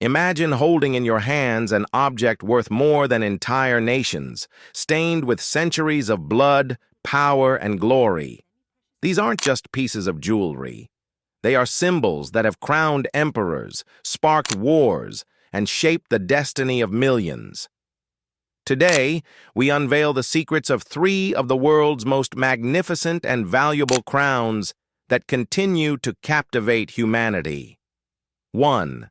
Imagine holding in your hands an object worth more than entire nations, stained with centuries of blood, power, and glory. These aren't just pieces of jewelry. They are symbols that have crowned emperors, sparked wars, and shaped the destiny of millions. Today, we unveil the secrets of three of the world's most magnificent and valuable crowns that continue to captivate humanity. 1.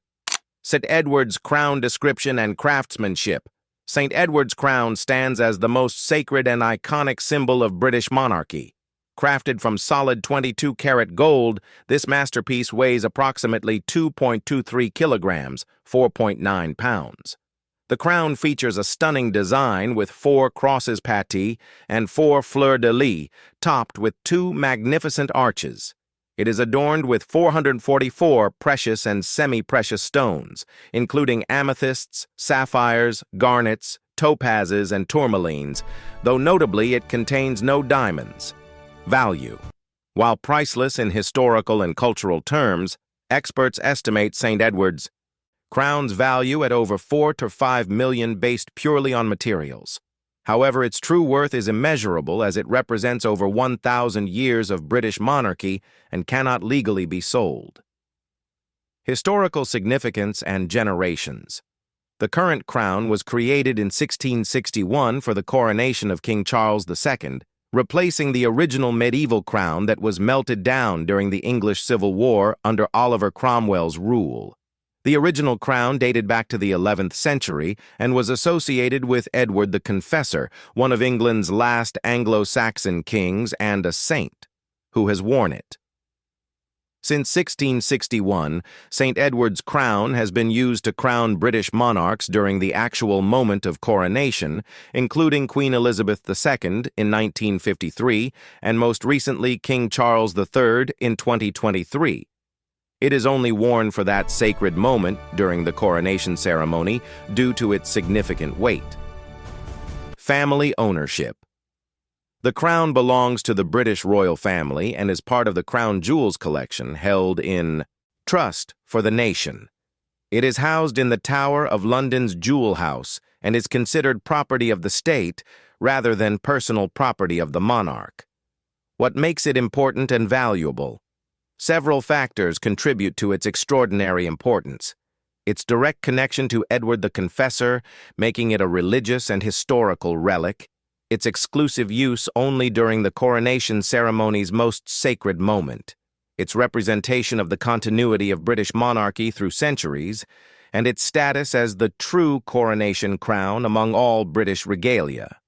St. Edward's Crown Description and Craftsmanship. St. Edward's crown stands as the most sacred and iconic symbol of British monarchy. Crafted from solid 22-karat gold, this masterpiece weighs approximately 2.23 kilograms, 4.9 pounds. The crown features a stunning design with 4 crosses patis and 4 fleurs-de-lis, topped with 2 magnificent arches. It is adorned with 444 precious and semi-precious stones, including amethysts, sapphires, garnets, topazes, and tourmalines, though notably it contains no diamonds. Value. While priceless in historical and cultural terms, experts estimate St. Edward's crown's value at over 4 to 5 million based purely on materials. However, its true worth is immeasurable as it represents over 1,000 years of British monarchy and cannot legally be sold. Historical significance and generations. The current crown was created in 1661 for the coronation of King Charles II, replacing the original medieval crown that was melted down during the English Civil War under Oliver Cromwell's rule. The original crown dated back to the 11th century and was associated with Edward the Confessor, one of England's last Anglo-Saxon kings and a saint, who has worn it. Since 1661, St. Edward's crown has been used to crown British monarchs during the actual moment of coronation, including Queen Elizabeth II in 1953 and most recently King Charles III in 2023. It is only worn for that sacred moment during the coronation ceremony due to its significant weight. Family ownership. The crown belongs to the British royal family and is part of the Crown Jewels collection held in trust for the nation. It is housed in the Tower of London's Jewel House and is considered property of the state rather than personal property of the monarch. What makes it important and valuable? Several factors contribute to its extraordinary importance. Its direct connection to Edward the Confessor, making it a religious and historical relic. Its exclusive use only during the coronation ceremony's most sacred moment. Its representation of the continuity of British monarchy through centuries, and its status as the true coronation crown among all British regalia.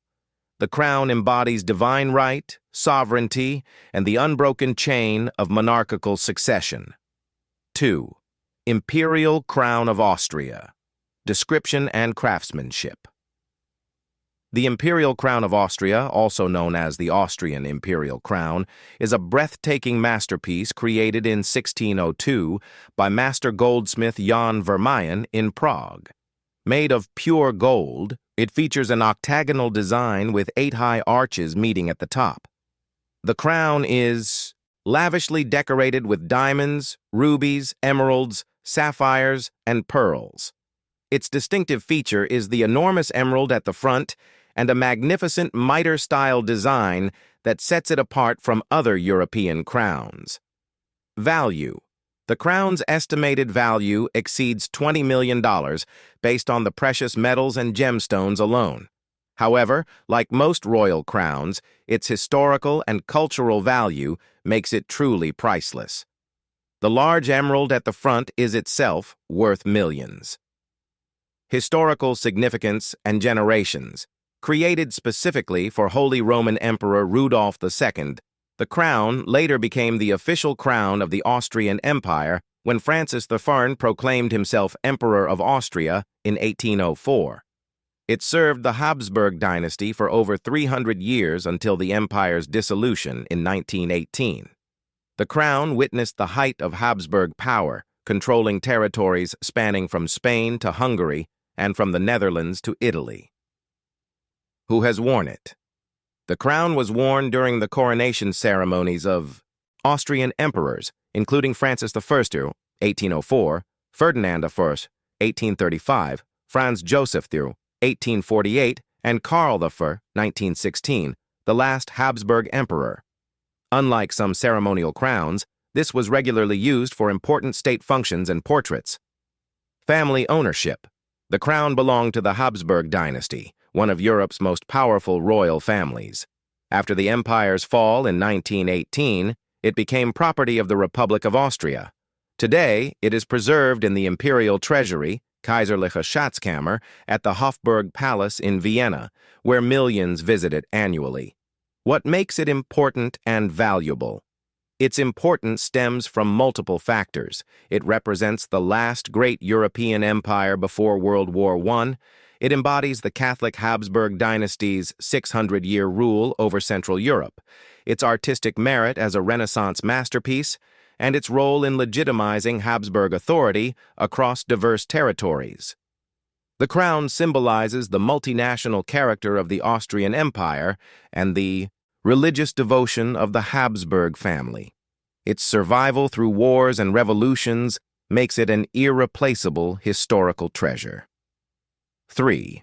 The crown embodies divine right, sovereignty, and the unbroken chain of monarchical succession. 2. Imperial Crown of Austria. Description and craftsmanship. The Imperial Crown of Austria, also known as the Austrian Imperial Crown, is a breathtaking masterpiece created in 1602 by master goldsmith Jan Vermeyen in Prague. Made of pure gold, it features an octagonal design with 8 high arches meeting at the top. The crown is lavishly decorated with diamonds, rubies, emeralds, sapphires, and pearls. Its distinctive feature is the enormous emerald at the front and a magnificent mitre-style design that sets it apart from other European crowns. Value. The crown's estimated value exceeds $20 million based on the precious metals and gemstones alone. However, like most royal crowns, its historical and cultural value makes it truly priceless. The large emerald at the front is itself worth millions. Historical significance and generations. Created specifically for Holy Roman Emperor Rudolph II, the crown later became the official crown of the Austrian Empire when Francis I proclaimed himself Emperor of Austria in 1804. It served the Habsburg dynasty for over 300 years until the empire's dissolution in 1918. The crown witnessed the height of Habsburg power, controlling territories spanning from Spain to Hungary and from the Netherlands to Italy. Who has worn it? The crown was worn during the coronation ceremonies of Austrian emperors, including Francis I, 1804, Ferdinand I, 1835, Franz Joseph through 1848, and Karl I, 1916, the last Habsburg Emperor. Unlike some ceremonial crowns, this was regularly used for important state functions and portraits. Family ownership. The crown belonged to the Habsburg dynasty, one of Europe's most powerful royal families. After the empire's fall in 1918, it became property of the Republic of Austria. Today, it is preserved in the Imperial Treasury, Kaiserliche Schatzkammer, at the Hofburg Palace in Vienna, where millions visit it annually. What makes it important and valuable? Its importance stems from multiple factors. It represents the last great European empire before World War I. It embodies the Catholic Habsburg dynasty's 600-year rule over Central Europe, its artistic merit as a Renaissance masterpiece, and its role in legitimizing Habsburg authority across diverse territories. The crown symbolizes the multinational character of the Austrian Empire and the religious devotion of the Habsburg family. Its survival through wars and revolutions makes it an irreplaceable historical treasure. 3.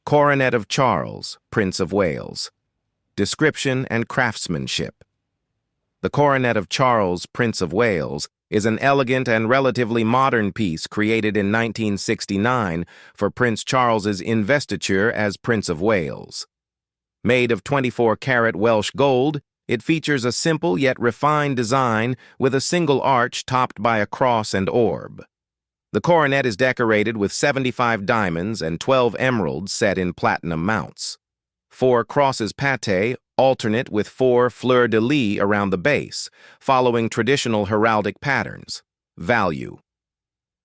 Coronet of Charles, Prince of Wales. Description and craftsmanship. The Coronet of Charles, Prince of Wales, is an elegant and relatively modern piece created in 1969 for Prince Charles's investiture as Prince of Wales. Made of 24-karat Welsh gold, it features a simple yet refined design with a single arch topped by a cross and orb. The coronet is decorated with 75 diamonds and 12 emeralds set in platinum mounts. 4 crosses pate alternate with 4 fleur-de-lis around the base, following traditional heraldic patterns. Value.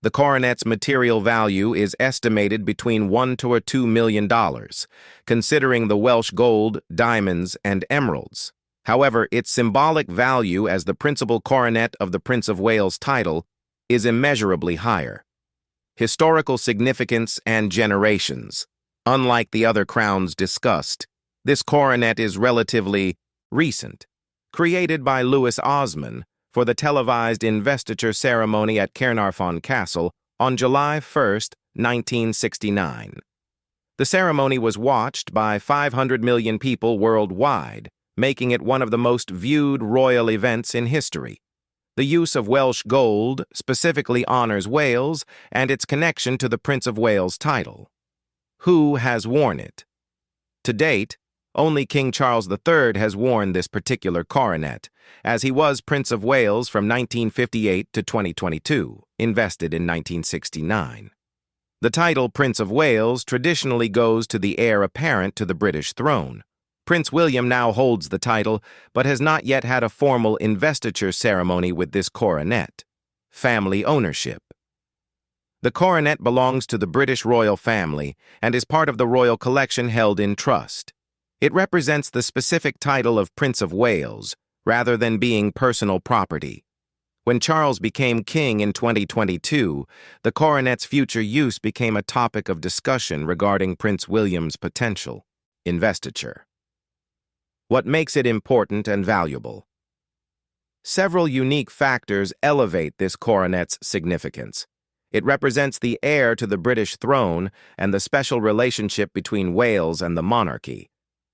The coronet's material value is estimated between $1 to $2 million, considering the Welsh gold, diamonds, and emeralds. However, its symbolic value as the principal coronet of the Prince of Wales title is immeasurably higher. Historical significance and generations. Unlike the other crowns discussed, this coronet is relatively recent, created by Louis Osman for the televised investiture ceremony at Caernarfon Castle on July 1, 1969. The ceremony was watched by 500 million people worldwide, making it one of the most viewed royal events in history. The use of Welsh gold specifically honors Wales and its connection to the Prince of Wales title. Who has worn it? To date, only King Charles III has worn this particular coronet, as he was Prince of Wales from 1958 to 2022, invested in 1969. The title Prince of Wales traditionally goes to the heir apparent to the British throne. Prince William now holds the title, but has not yet had a formal investiture ceremony with this coronet. Family ownership. The coronet belongs to the British royal family and is part of the royal collection held in trust. It represents the specific title of Prince of Wales, rather than being personal property. When Charles became king in 2022, the coronet's future use became a topic of discussion regarding Prince William's potential investiture. What makes it important and valuable? Several unique factors elevate this coronet's significance. It represents the heir to the British throne and the special relationship between Wales and the monarchy.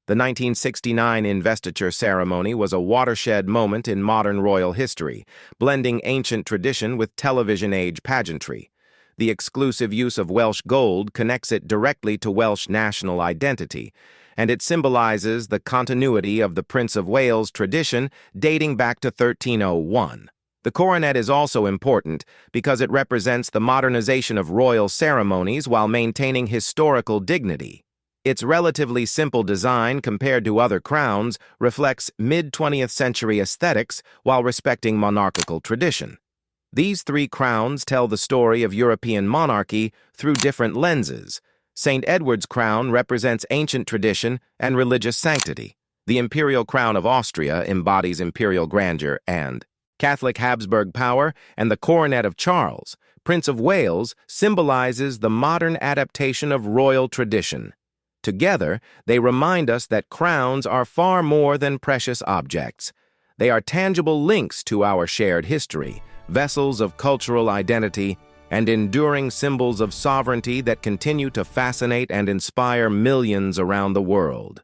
The 1969 investiture ceremony was a watershed moment in modern royal history, blending ancient tradition with television-age pageantry. The exclusive use of Welsh gold connects it directly to Welsh national identity, and it symbolizes the continuity of the Prince of Wales tradition dating back to 1301. The coronet is also important because it represents the modernization of royal ceremonies while maintaining historical dignity. Its relatively simple design compared to other crowns reflects mid-20th century aesthetics while respecting monarchical tradition. These 3 crowns tell the story of European monarchy through different lenses. St. Edward's crown represents ancient tradition and religious sanctity. The Imperial Crown of Austria embodies imperial grandeur and Catholic Habsburg power, and the Coronet of Charles, Prince of Wales, symbolizes the modern adaptation of royal tradition. Together, they remind us that crowns are far more than precious objects. They are tangible links to our shared history, vessels of cultural identity, and enduring symbols of sovereignty that continue to fascinate and inspire millions around the world.